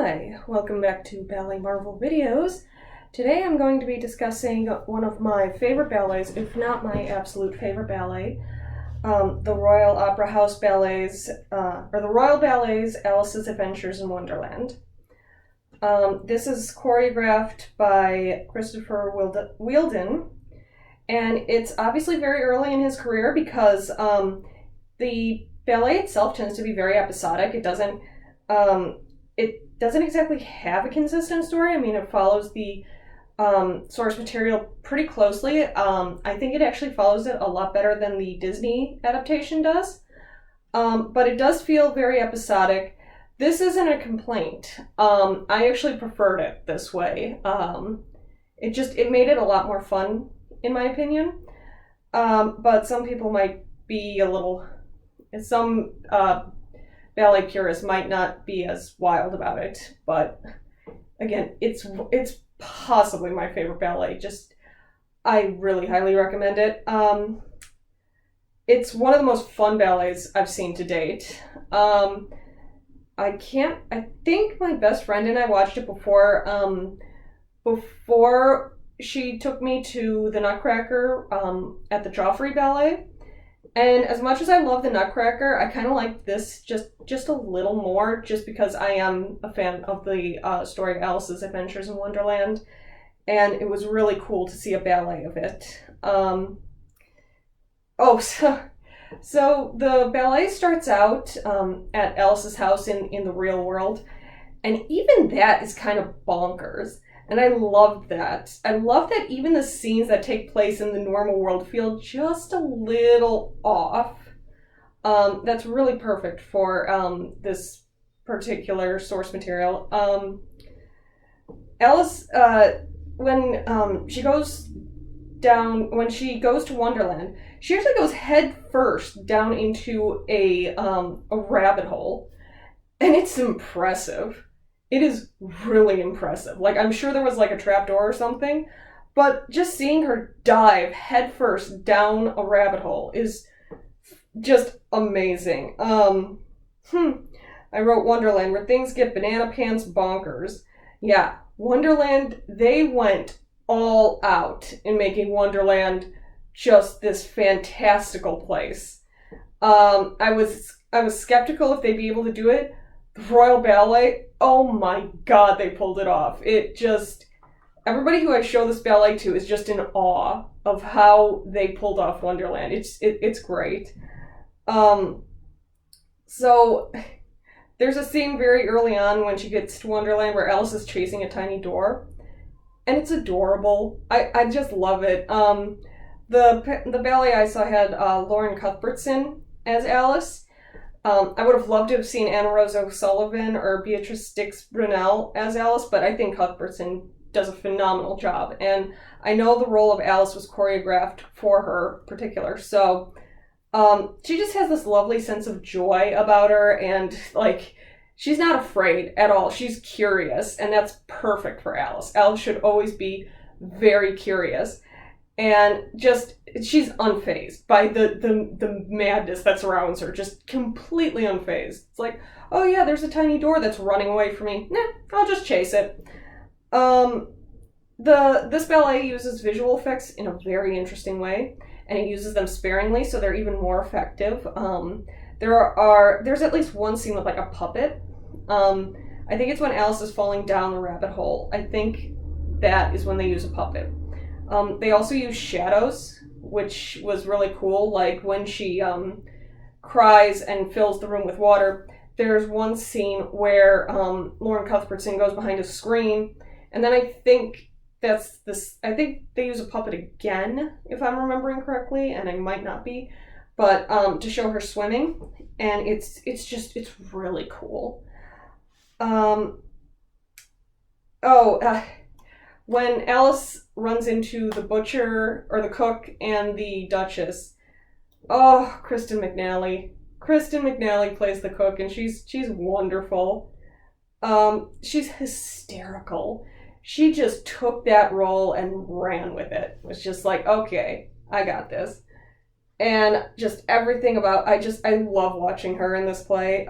Hi, welcome back to Ballet Marvel videos. Today I'm going to be discussing one of my favorite ballets, if not my absolute favorite ballet, the Royal Opera House Ballets, or the Royal Ballet's Alice's Adventures in Wonderland. This is choreographed by Christopher Wheeldon, and it's obviously very early in his career because the ballet itself tends to be very episodic. It doesn't exactly have a consistent story. I mean, it follows the source material pretty closely. I think it actually follows it a lot better than the Disney adaptation does. But it does feel very episodic. This isn't a complaint. I actually preferred it this way. It made it a lot more fun, in my opinion. But some people might be some ballet purists might not be as wild about it, but again, it's possibly my favorite ballet. I really highly recommend it. It's one of the most fun ballets I've seen to date. I think my best friend and I watched it before she took me to the Nutcracker at the Joffrey Ballet. And as much as I love the Nutcracker, I kind of like this just a little more, just because I am a fan of the story of Alice's Adventures in Wonderland, and it was really cool to see a ballet of it. So the ballet starts out at Alice's house in the real world, and even that is kind of bonkers. And I love that. I love that even the scenes that take place in the normal world feel just a little off. That's really perfect for this particular source material. Alice, when she goes to Wonderland, she actually goes head first down into a rabbit hole, and it's impressive. It is really impressive. Like, I'm sure there was like a trapdoor or something, but just seeing her dive headfirst down a rabbit hole is just amazing. I wrote Wonderland, where things get banana pants bonkers. Yeah, Wonderland, they went all out in making Wonderland just this fantastical place. I was skeptical if they'd be able to do it. The Royal Ballet, oh my god, they pulled it off. Everybody who I show this ballet to is just in awe of how they pulled off Wonderland. It's great. So there's a scene very early on when she gets to Wonderland where Alice is chasing a tiny door, and it's adorable. I just love it. The ballet I saw had Lauren Cuthbertson as Alice. I would have loved to have seen Anna Rose O'Sullivan or Beatrice Dix-Brunel as Alice, but I think Cuthbertson does a phenomenal job. And I know the role of Alice was choreographed for her in particular. So she just has this lovely sense of joy about her, and she's not afraid at all. She's curious, and that's perfect for Alice. Alice should always be very curious. And she's unfazed by the madness that surrounds her, just completely unfazed. It's like, oh yeah, there's a tiny door that's running away from me. Nah, I'll just chase it. This ballet uses visual effects in a very interesting way, and it uses them sparingly, so they're even more effective. There's at least one scene with like a puppet. I think it's when Alice is falling down the rabbit hole. I think that is when they use a puppet. They also use shadows, which was really cool. Like when she cries and fills the room with water, there's one scene where Lauren Cuthbertson goes behind a screen, and then I think they use a puppet again, if I'm remembering correctly, and I might not be, but to show her swimming, and it's really cool. When Alice runs into the butcher, or the cook, and the Duchess, Kristen McNally. Kristen McNally plays the cook, and she's wonderful. She's hysterical. She just took that role and ran with it. It was just like, okay, I got this. And just everything about, I love watching her in this play.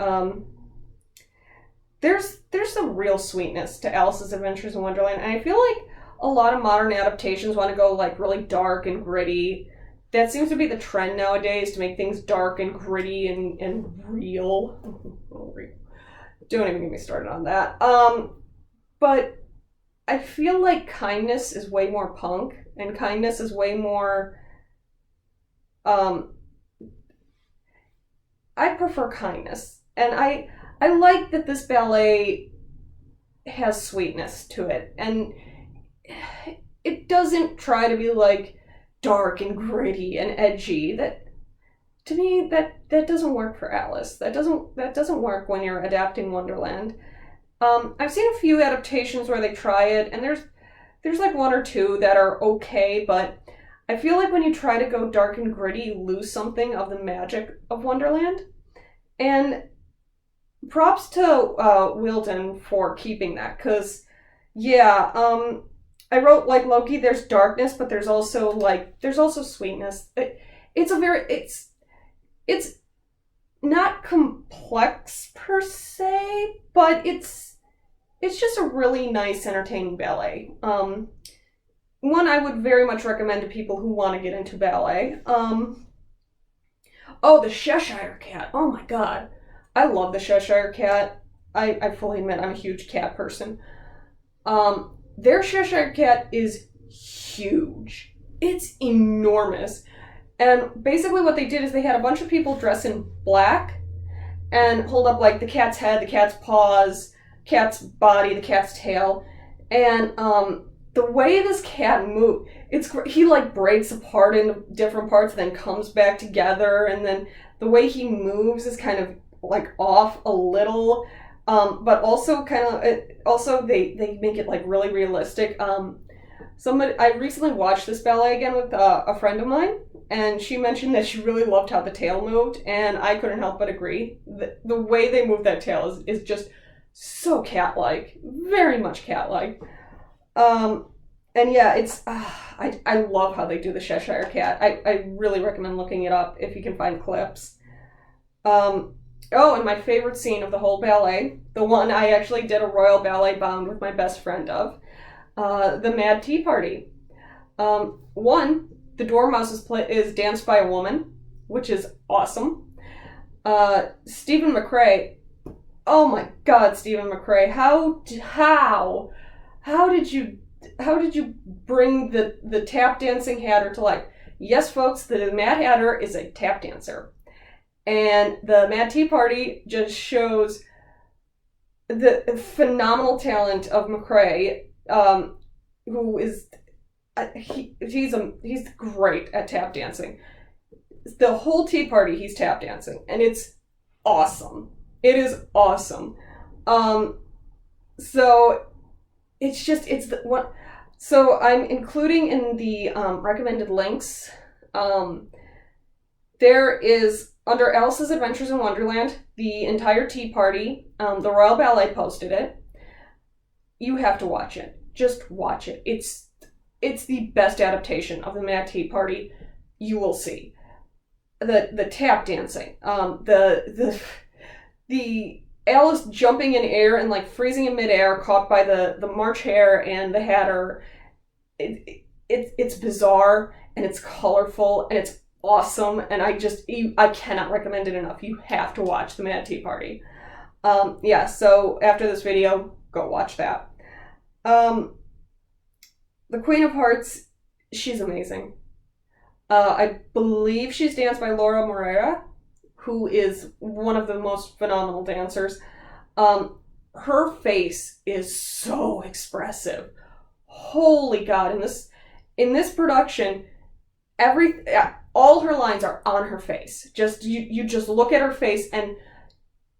there's some real sweetness to Alice's Adventures in Wonderland, and I feel like a lot of modern adaptations want to go like really dark and gritty. That seems to be the trend nowadays, to make things dark and gritty and real. Don't even get me started on that. But I feel like Kindness is way more punk, and Kindness is way more. I prefer Kindness, and I like that this ballet has sweetness to it, and it doesn't try to be like dark and gritty and edgy. That, to me, that doesn't work for Alice. That doesn't work when you're adapting Wonderland. I've seen a few adaptations where they try it, and there's like one or two that are okay, but I feel like when you try to go dark and gritty, you lose something of the magic of Wonderland. And props to Wilden for keeping that, because yeah, I wrote like Loki, there's darkness, but there's also sweetness. It's not complex per se, but it's just a really nice, entertaining ballet. One I would very much recommend to people who want to get into ballet. Oh, the Cheshire Cat. Oh my god. I love the Cheshire Cat. I fully admit I'm a huge cat person. Their Cheshire Cat is huge. It's enormous. And basically what they did is they had a bunch of people dress in black and hold up like the cat's head, the cat's paws, cat's body, the cat's tail. And the way this cat moves, he like breaks apart into different parts and then comes back together, and then the way he moves is kind of like off a little, but also they make it like really realistic. I recently watched this ballet again with a friend of mine, and she mentioned that she really loved how the tail moved, and I couldn't help but agree. The way they move that tail is just so cat-like, very much cat-like. And yeah, I love how they do the Cheshire Cat. I really recommend looking it up if you can find clips. And my favorite scene of the whole ballet, the one I actually did a royal ballet bound with my best friend of, the Mad Tea Party. One, the Dormouse is danced by a woman, which is awesome. Stephen McRae, oh my god, Stephen McRae, how did you bring the tap dancing Hatter to life? Yes, folks, the Mad Hatter is a tap dancer. And the Mad Tea Party just shows the phenomenal talent of McRae, who is he's great at tap dancing. The whole tea party he's tap dancing, and it's awesome. It is awesome. So it's the one. So I'm including in the recommended links. There is, under Alice's Adventures in Wonderland, the entire tea party. The Royal Ballet posted it. You have to watch it. Just watch it. It's the best adaptation of the Mad Tea Party you will see. The tap dancing, the Alice jumping in air and like freezing in midair, caught by the March Hare and the Hatter. It's bizarre and it's colorful and it's awesome, and I cannot recommend it enough. You have to watch the Mad Tea Party. So after this video, go watch that. The Queen of Hearts, she's amazing. I believe she's danced by Laura Moreira, who is one of the most phenomenal dancers. Her face is so expressive. Holy God, in this production, all her lines are on her face. You just look at her face and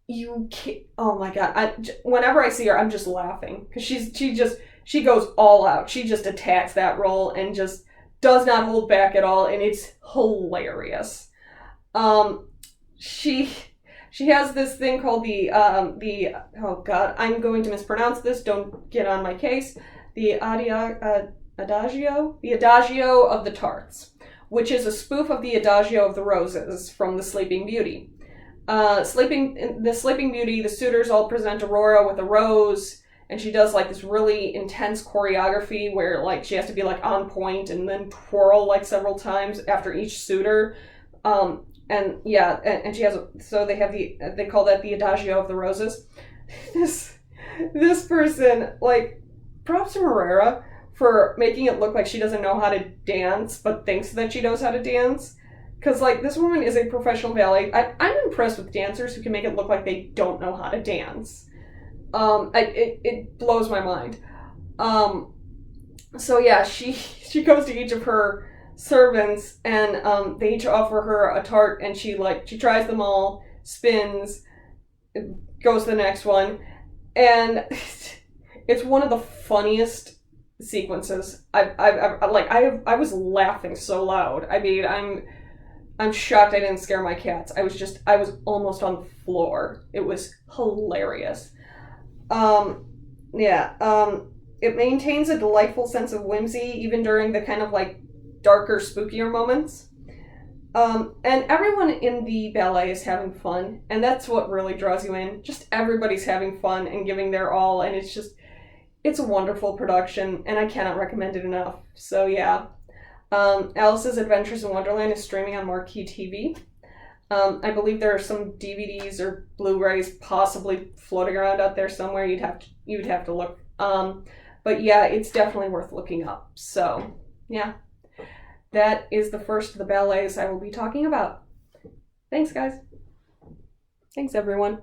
you can't, oh my God. Whenever I see her, I'm just laughing because she goes all out. She just attacks that role and just does not hold back at all, and it's hilarious. She has this thing called the oh God, I'm going to mispronounce this. Don't get on my case. The Adagio of the Tarts, which is a spoof of the Adagio of the Roses from The Sleeping Beauty. The Sleeping Beauty, the suitors all present Aurora with a rose, and she does like this really intense choreography where like she has to be like on point and then twirl like several times after each suitor. And yeah, and she has, so they call that the Adagio of the Roses. This person, like, props to Herrera for making it look like she doesn't know how to dance but thinks that she knows how to dance. Because, like, this woman is a professional ballet. I'm impressed with dancers who can make it look like they don't know how to dance. It blows my mind. So yeah, she goes to each of her servants, and they each offer her a tart, and she tries them all, spins, goes to the next one, and it's one of the funniest sequences I was laughing so loud. I mean, I'm shocked I didn't scare my cats. I was almost on the floor. It was hilarious. Yeah. It maintains a delightful sense of whimsy even during the kind of like darker, spookier moments. And everyone in the ballet is having fun, and that's what really draws you in. Just everybody's having fun and giving their all, and it's a wonderful production, and I cannot recommend it enough. So yeah. Alice's Adventures in Wonderland is streaming on Marquee TV. I believe there are some DVDs or Blu-rays possibly floating around out there somewhere. You'd have to look. But yeah, it's definitely worth looking up. So yeah, that is the first of the ballets I will be talking about. Thanks, guys. Thanks, everyone.